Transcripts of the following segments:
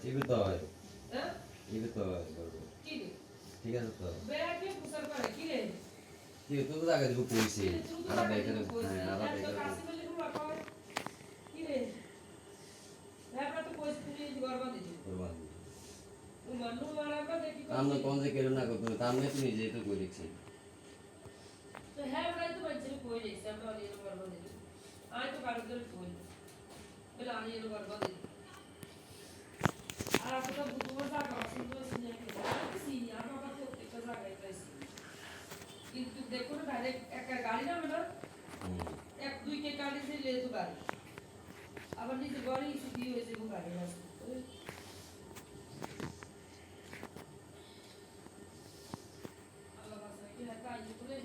ইবে তো হয় ইবে তো হয় ঠিক আছে তো কি তুই তো আগে দিব কইছি আরা বেকার হ্যাঁ আরা বেকার আমরা কোন যে কেন না করতে তামনে তুই নিজে তো কই দেখছিস তো হ্যাঁ ওরাই তো বলছে কই দেখছি আমরা এর করব দিই আই তো কারো করে কই বলে আমি এর করব দিই আর আপনি তো বুঝবো জায়গা সুন্দর সুন্দর সিনি আমার কাছে একটা জায়গা পাইছি কিন্তু দেখো না ডাইরেক্ট একটা গাড়ি না মানে এক দুই কে গাড়ি সে লে তো গাড়ি আবার নিজে গাড়ি ছুটি হয়েছে গো গাড়ি আছে আল্লাহ বাসা কি একটা আই করে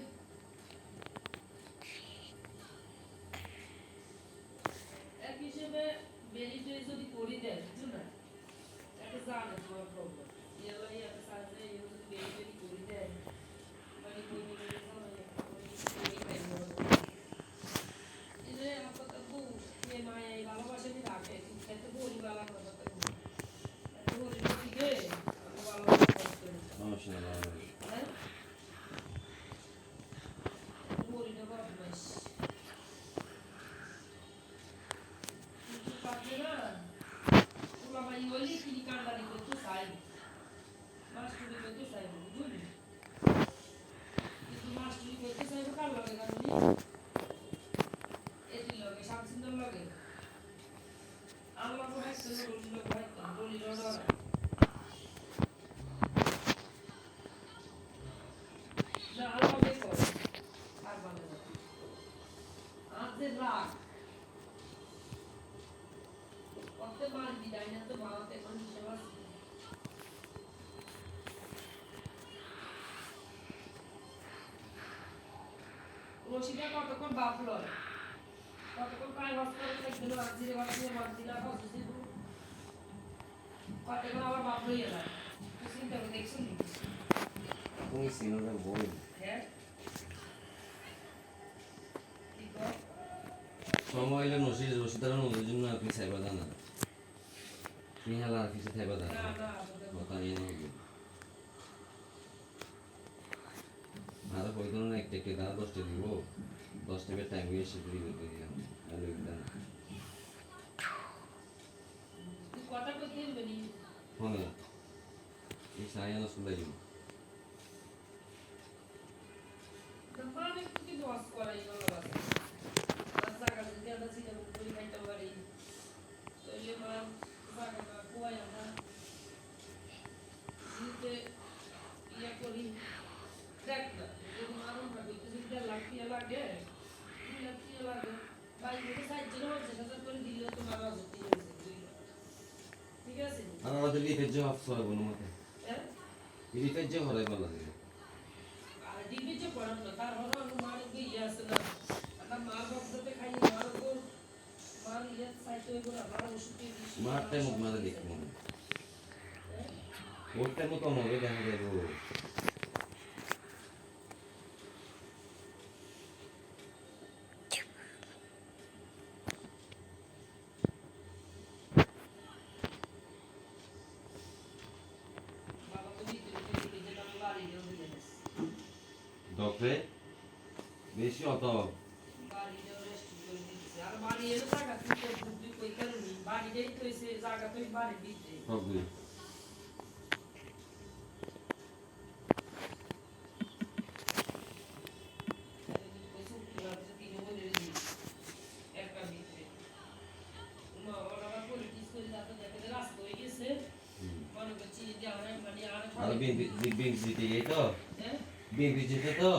এক হিসেবে বেরিয়ে যদি করি দেয় বুঝছো না একটা জানে তোমার প্রবলেম ইয়ালা একটা সাথে ইয়ে যদি বেরিয়ে করি দেয় মানে কই নিয়ে রশিদা কতক্ষণ বাপলো কতক্ষণ প্রায় হসপিটালে থাকছিল আজিরে বাজিয়ে মারদিলা বসে কতক্ষণ আবার বাপলো এলা চিন্তা করে দেখছেন তুমি সিনোরে বল হ্যাঁ সময় হইলে রশিদার নদীর জন্য আর কি চাইবা জানা তুমি হেলা আর কিছু চাইবা জানা কথা নিয়ে নেবে আর হয়তো না একটা একটা দাঁড়া 10টা দিব 10 টাকার টাইম হয়ে এসে দিবে তো দিলাম আর একদম কথা কইতে বলি হ্যাঁ এই সায়ানো শুলাই দমানে কি বস করাই বলা বাস জায়গা যদি আমরা ছিল কই খাইতে পারি তাহলে মা জায়গা না কোয়াই আমরা দিতে ইয়া করি দেখ না যদি মানুষ ভাবে যদি লাখিয়া লাগে ভাই যদি সাইজ হচ্ছে সাথে করে দিলে তো মারা যেতে ঠিক আছে আর আমাদের লিফের জবাব সব বলো মতে হ্যাঁ লিফের জবাব হরাই বলা দিলে আর দিবি যে পড়ান না তার হলো মার গিয়ে আসে না আমরা মার বক্সতে খাই মার তো মার ইয়ে সাইতে করে আমরা ওষুধ দিই মারতে মুখ মারা দেখবো ওরটা মতো হবে দেখা যাবো ডক্টরে বেশি অত হবে আর বিএনপি জিতে এই তো বিএনপি জিতে তো